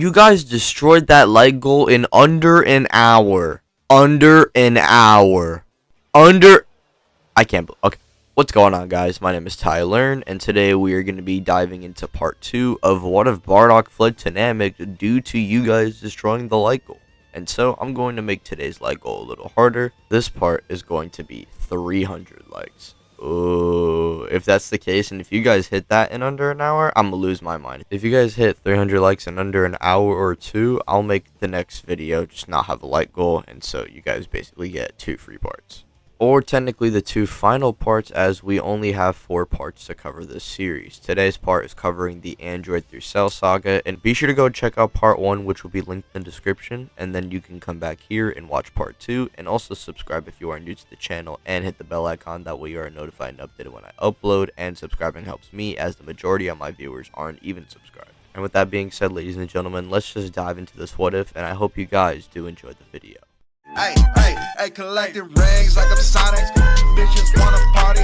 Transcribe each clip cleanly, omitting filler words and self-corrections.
You guys destroyed that light goal in under an hour. Under an hour. I can't believe. Okay. What's going on, guys? My name is Tylearn, and today we are going to be diving into part 2 of what if BARDOCK fled to NAMEK due to you guys destroying the light goal. And so I'm going to make today's light goal a little harder. This part is going to be 300 likes. Ooh, if that's the case, and if you guys hit that in under an hour, I'm gonna lose my mind. If you guys hit 300 likes in under an hour or two, I'll make the next video just not have a like goal, and so you guys basically get 2 free parts. Or technically the 2 final parts, as we only have 4 parts to cover this series. Today's part is covering the Android through Cell saga, and be sure to go check out part 1, which will be linked in the description, and then you can come back here and watch part 2, and also subscribe if you are new to the channel, and hit the bell icon, that way you are notified and updated when I upload, and subscribing helps me, as the majority of my viewers aren't even subscribed. And with that being said, ladies and gentlemen, let's just dive into this what if, and I hope you guys do enjoy the video. Hey, collecting rings like I'm Sonic. Bitches wanna party.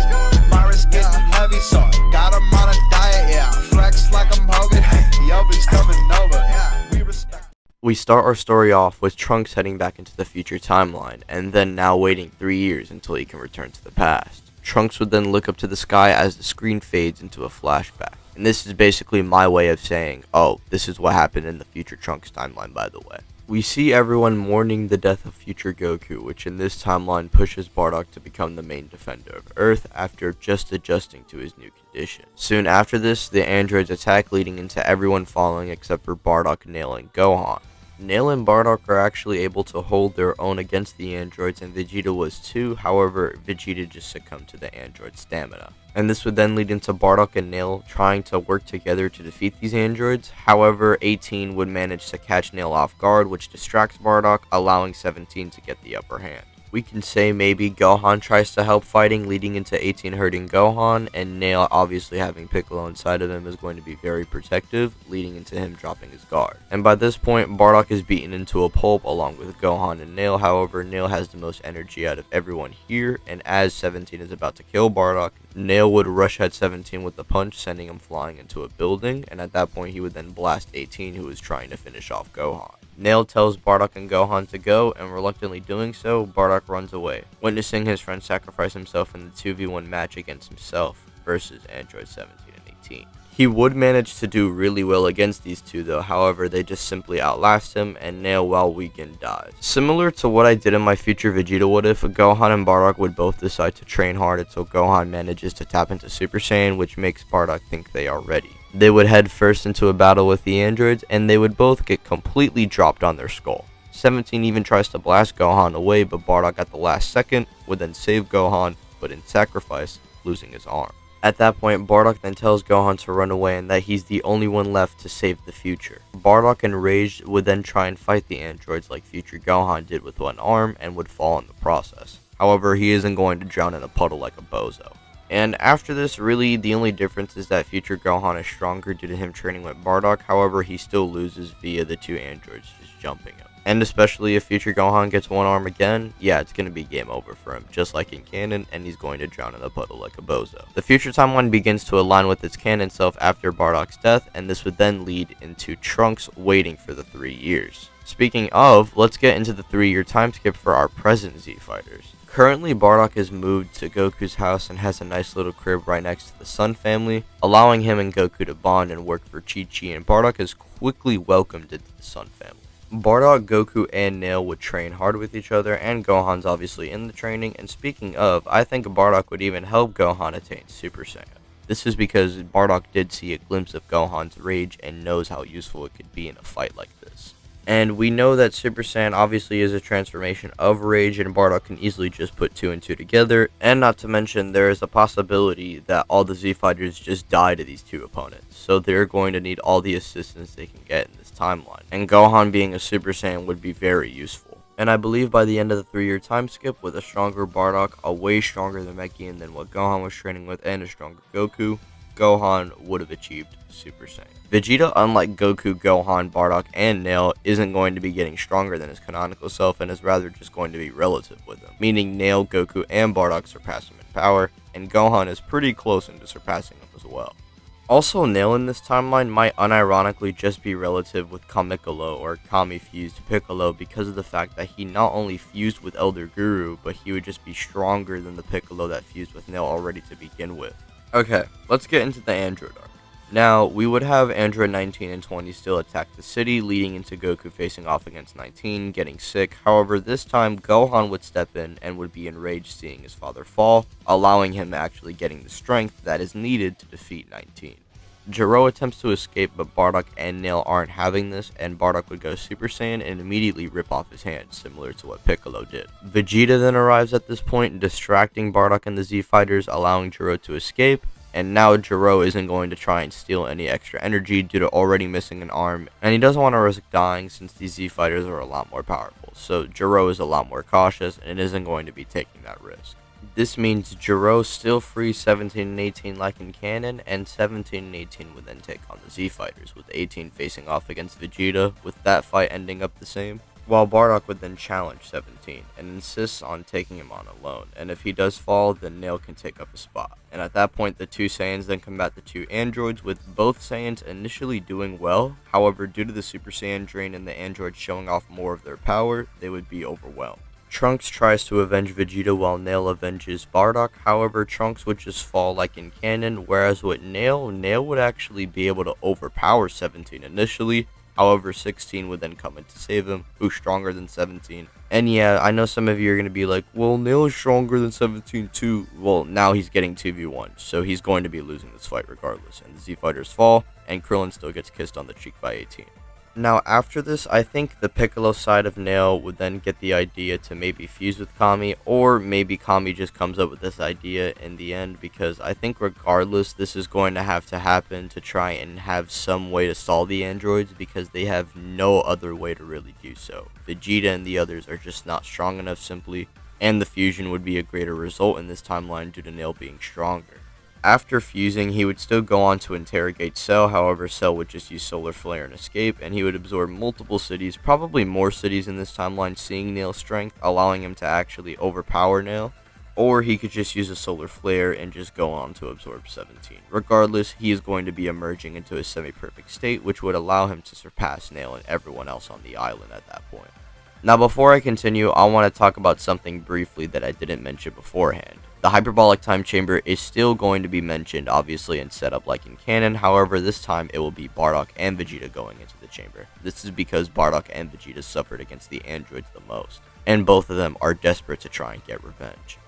My wrist getting heavy, so I got 'em on a diet, yeah. Flex like I'm Hogan. The oven's coming over. Yeah, we respect. We start our story off with Trunks heading back into the future timeline, and then now waiting 3 years until he can return to the past. Trunks would then look up to the sky as the screen fades into a flashback. And this is basically my way of saying, oh, this is what happened in the future Trunks timeline, by the way. We see everyone mourning the death of future Goku, which in this timeline pushes BARDOCK to become the main defender of Earth after just adjusting to his new condition. Soon after this, the androids attack, leading into everyone falling except for BARDOCK, Nail, and Gohan. Nail and BARDOCK are actually able to hold their own against the androids, and Vegeta was too. However, Vegeta just succumbed to the android stamina. And this would then lead into BARDOCK and Nail trying to work together to defeat these androids. However, 18 would manage to catch Nail off guard, which distracts BARDOCK, allowing 17 to get the upper hand. We can say maybe Gohan tries to help fighting, leading into 18 hurting Gohan, and Nail, obviously having Piccolo inside of him, is going to be very protective, leading into him dropping his guard. And by this point, BARDOCK is beaten into a pulp along with Gohan and Nail. However, Nail has the most energy out of everyone here, and as 17 is about to kill BARDOCK, Nail would rush at 17 with a punch, sending him flying into a building, and at that point he would then blast 18, who is trying to finish off Gohan. Nail tells BARDOCK and Gohan to go, and reluctantly doing so, BARDOCK runs away, witnessing his friend sacrifice himself in the 2v1 match against himself versus Android 17 and 18. He would manage to do really well against these two though, however they just simply outlast him, and Nail, while weakened, dies. Similar to what I did in my future Vegeta what if, Gohan and BARDOCK would both decide to train hard until Gohan manages to tap into Super Saiyan, which makes BARDOCK think they are ready. They would head first into a battle with the androids, and they would both get completely dropped on their skull. 17 even tries to blast Gohan away, but BARDOCK at the last second would then save Gohan, but in sacrifice, losing his arm. At that point, BARDOCK then tells Gohan to run away and that he's the only one left to save the future. BARDOCK, enraged, would then try and fight the androids like future Gohan did with one arm, and would fall in the process. However, he isn't going to drown in a puddle like a bozo. And after this, really, the only difference is that future Gohan is stronger due to him training with BARDOCK. However, he still loses via the 2 androids just jumping him. And especially if future Gohan gets one arm again, yeah, it's going to be game over for him, just like in canon, and he's going to drown in a puddle like a bozo. The future timeline begins to align with its canon self after BARDOCK's death, and this would then lead into Trunks waiting for the 3 years. Speaking of, let's get into the 3-year time skip for our present Z fighters. Currently, BARDOCK is moved to Goku's house and has a nice little crib right next to the Sun family, allowing him and Goku to bond and work for Chi-Chi, and BARDOCK is quickly welcomed into the Sun family. BARDOCK, Goku, and Nail would train hard with each other, and Gohan's obviously in the training, and speaking of, I think BARDOCK would even help Gohan attain Super Saiyan. This is because BARDOCK did see a glimpse of Gohan's rage and knows how useful it could be in a fight like this. And we know that Super Saiyan obviously is a transformation of rage, and BARDOCK can easily just put 2 and 2 together, and not to mention there is a possibility that all the Z fighters just die to these 2 opponents, so they're going to need all the assistance they can get in this timeline, and Gohan being a Super Saiyan would be very useful. And I believe by the end of the 3-year time skip, with a stronger BARDOCK, a way stronger Namekian than what Gohan was training with, and a stronger Goku, Gohan would have achieved Super Saiyan. Vegeta, unlike Goku, Gohan, BARDOCK, and Nail, isn't going to be getting stronger than his canonical self, and is rather just going to be relative with him, meaning Nail, Goku, and BARDOCK surpass him in power, and Gohan is pretty close into surpassing him as well. Also, Nail in this timeline might unironically just be relative with Kamikolo or Kami fused Piccolo because of the fact that he not only fused with Elder Guru, but he would just be stronger than the Piccolo that fused with Nail already to begin with. Okay, let's get into the Android arc. Now, we would have Android 19 and 20 still attack the city, leading into Goku facing off against 19, getting sick. However, this time, Gohan would step in and would be enraged seeing his father fall, allowing him actually getting the strength that is needed to defeat 19. Jiro attempts to escape, but Bardock and Nail aren't having this, and Bardock would go Super Saiyan and immediately rip off his hand, similar to what Piccolo did. Vegeta then arrives at this point, distracting Bardock and the Z Fighters, allowing Jiro to escape. And now Jiro isn't going to try and steal any extra energy due to already missing an arm, and he doesn't want to risk dying since these Z Fighters are a lot more powerful, so Jiro is a lot more cautious and isn't going to be taking that risk. This means Jiro still frees 17 and 18 like in canon, and 17 and 18 would then take on the Z Fighters, with 18 facing off against Vegeta, with that fight ending up the same. While Bardock would then challenge 17 and insists on taking him on alone, and if he does fall, then Nail can take up a spot. And at that point, the two Saiyans then combat the two androids, with both Saiyans initially doing well. However, due to the Super Saiyan drain and the androids showing off more of their power, they would be overwhelmed. Trunks tries to avenge Vegeta while Nail avenges Bardock. However, Trunks would just fall like in canon, whereas with Nail would actually be able to overpower 17 initially. However, 16 would then come in to save him, who's stronger than 17. And yeah, I know some of you are going to be like, well, Nail is stronger than 17 too. Well, now he's getting 2v1, so he's going to be losing this fight regardless. And the Z Fighters fall, and Krillin still gets kissed on the cheek by 18. Now, after this, I think the Piccolo side of Nail would then get the idea to maybe fuse with Kami, or maybe Kami just comes up with this idea in the end, because I think regardless, this is going to have to happen to try and have some way to stall the androids, because they have no other way to really do so. Vegeta and the others are just not strong enough simply, and the fusion would be a greater result in this timeline due to Nail being stronger. After fusing, he would still go on to interrogate Cell, however Cell would just use Solar Flare and escape, and he would absorb multiple cities, probably more cities in this timeline, seeing Nail's strength, allowing him to actually overpower Nail, or he could just use a Solar Flare and just go on to absorb 17. Regardless, he is going to be emerging into a semi-perfect state, which would allow him to surpass Nail and everyone else on the island at that point. Now before I continue, I want to talk about something briefly that I didn't mention beforehand. The Hyperbolic Time Chamber is still going to be mentioned, obviously, and set up like in canon. However, this time it will be Bardock and Vegeta going into the chamber. This is because Bardock and Vegeta suffered against the androids the most, and both of them are desperate to try and get revenge.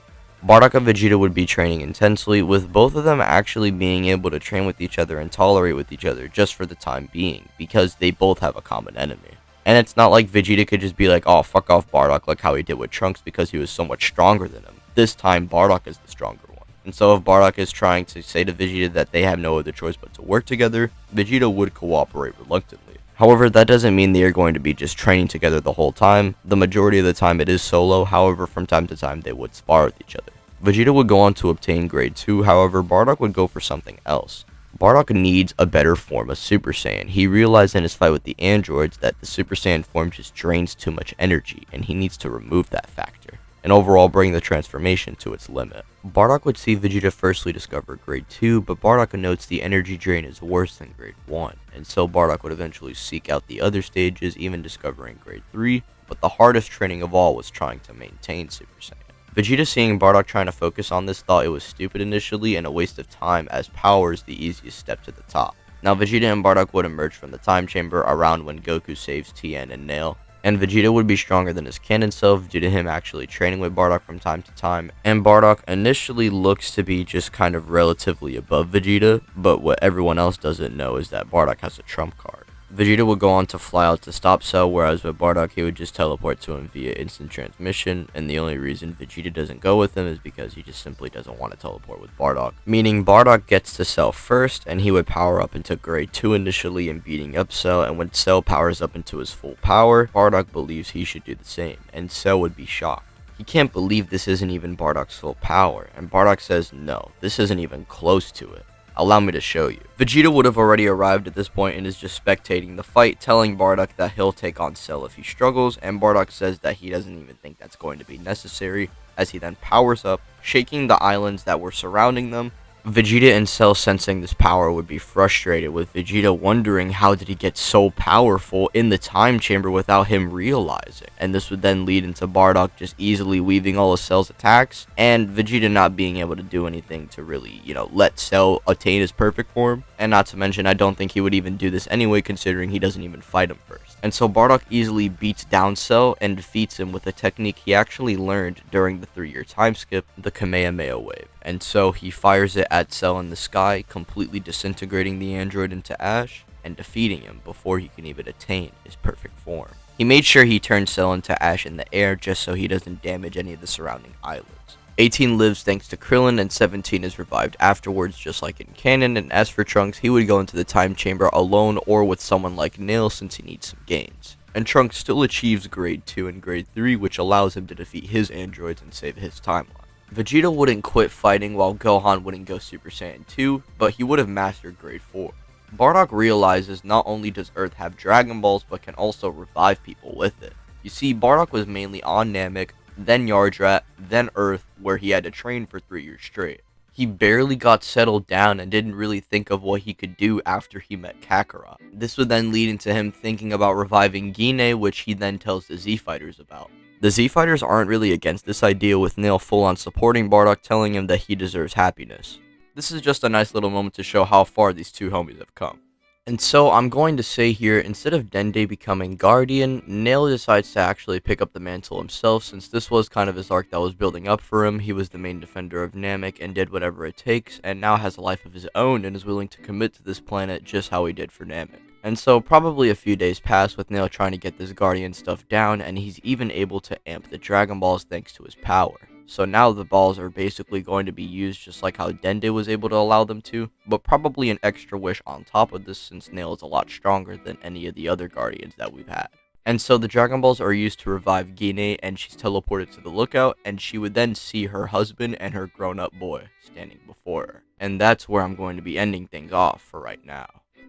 Bardock and Vegeta would be training intensely, with both of them actually being able to train with each other and tolerate with each other just for the time being, because they both have a common enemy. And it's not like Vegeta could just be like, oh, fuck off Bardock, like how he did with Trunks because he was so much stronger than him. This time, Bardock is the stronger one. And so if Bardock is trying to say to Vegeta that they have no other choice but to work together, Vegeta would cooperate reluctantly. However, that doesn't mean they are going to be just training together the whole time. The majority of the time it is solo, however, from time to time they would spar with each other. Vegeta would go on to obtain grade 2, however, Bardock would go for something else. Bardock needs a better form of Super Saiyan. He realized in his fight with the androids that the Super Saiyan form just drains too much energy, and he needs to remove that factor, and overall bring the transformation to its limit. Bardock would see Vegeta firstly discover grade 2, but Bardock notes the energy drain is worse than grade 1, and so Bardock would eventually seek out the other stages, even discovering grade 3, but the hardest training of all was trying to maintain Super Saiyan. Vegeta, seeing Bardock trying to focus on this, thought it was stupid initially and a waste of time, as power is the easiest step to the top. Now Vegeta and Bardock would emerge from the time chamber around when Goku saves Tien and Nail, and Vegeta would be stronger than his canon self due to him actually training with Bardock from time to time, and Bardock initially looks to be just kind of relatively above Vegeta, but what everyone else doesn't know is that Bardock has a trump card. Vegeta would go on to fly out to stop Cell, whereas with Bardock he would just teleport to him via instant transmission, and the only reason Vegeta doesn't go with him is because he just simply doesn't want to teleport with Bardock. Meaning Bardock gets to Cell first, and he would power up into grade 2 initially in beating up Cell, and when Cell powers up into his full power, Bardock believes he should do the same, and Cell would be shocked. He can't believe this isn't even Bardock's full power, and Bardock says no, this isn't even close to it. Allow me to show you. Vegeta would have already arrived at this point and is just spectating the fight, telling Bardock that he'll take on Cell if he struggles, and Bardock says that he doesn't even think that's going to be necessary, as he then powers up, shaking the islands that were surrounding them, Vegeta and Cell, sensing this power, would be frustrated, with Vegeta wondering how did he get so powerful in the time chamber without him realizing. And this would then lead into Bardock just easily weaving all of Cell's attacks, and Vegeta not being able to do anything to really, let Cell attain his perfect form. And not to mention, I don't think he would even do this anyway, considering he doesn't even fight him first. And so Bardock easily beats down Cell and defeats him with a technique he actually learned during the 3-year time skip, the Kamehameha wave. And so he fires it at Cell in the sky, completely disintegrating the android into ash and defeating him before he can even attain his perfect form. He made sure he turned Cell into ash in the air just so he doesn't damage any of the surrounding islands. 18 lives thanks to Krillin, and 17 is revived afterwards, just like in canon. And as for Trunks, he would go into the time chamber alone or with someone like Nail, since he needs some gains. And Trunks still achieves grade 2 and grade 3, which allows him to defeat his androids and save his timeline. Vegeta wouldn't quit fighting, while Gohan wouldn't go Super Saiyan 2, but he would have mastered grade 4. Bardock realizes not only does Earth have Dragon Balls, but can also revive people with it. You see, Bardock was mainly on Namek, then Yardrat, then Earth, where he had to train for 3 years straight. He barely got settled down and didn't really think of what he could do after he met Kakarot. This would then lead into him thinking about reviving Gine, which he then tells the Z-Fighters about. The Z-Fighters aren't really against this idea, with Nail full on supporting Bardock, telling him that he deserves happiness. This is just a nice little moment to show how far these two homies have come. And so I'm going to say here, instead of Dende becoming Guardian, Nail decides to actually pick up the mantle himself, since this was kind of his arc that was building up for him. He was the main defender of Namek and did whatever it takes, and now has a life of his own and is willing to commit to this planet just how he did for Namek. And so probably a few days pass with Nail trying to get this Guardian stuff down, and he's even able to amp the Dragon Balls thanks to his power. So now the balls are basically going to be used just like how Dende was able to allow them to, but probably an extra wish on top of this, since Nail is a lot stronger than any of the other Guardians that we've had. And so the Dragon Balls are used to revive Gine, and she's teleported to the lookout, and she would then see her husband and her grown-up boy standing before her. And that's where I'm going to be ending things off for right now.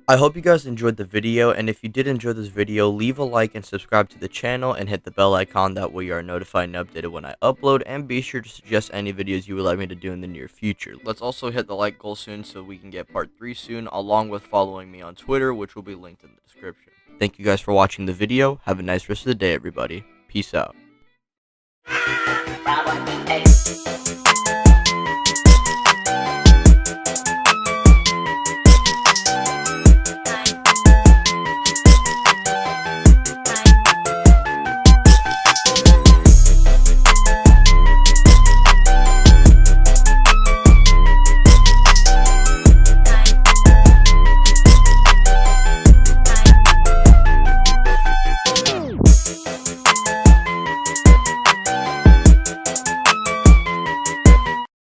I hope you guys enjoyed the video, and if you did enjoy this video, leave a like and subscribe to the channel and hit the bell icon, that way you are notified and updated when I upload, and be sure to suggest any videos you would like me to do in the near future. Let's also hit the like goal soon so we can get part 3 soon, along with following me on Twitter, which will be linked in the description. Thank you guys for watching the video. Have a nice rest of the day, everybody. Peace out.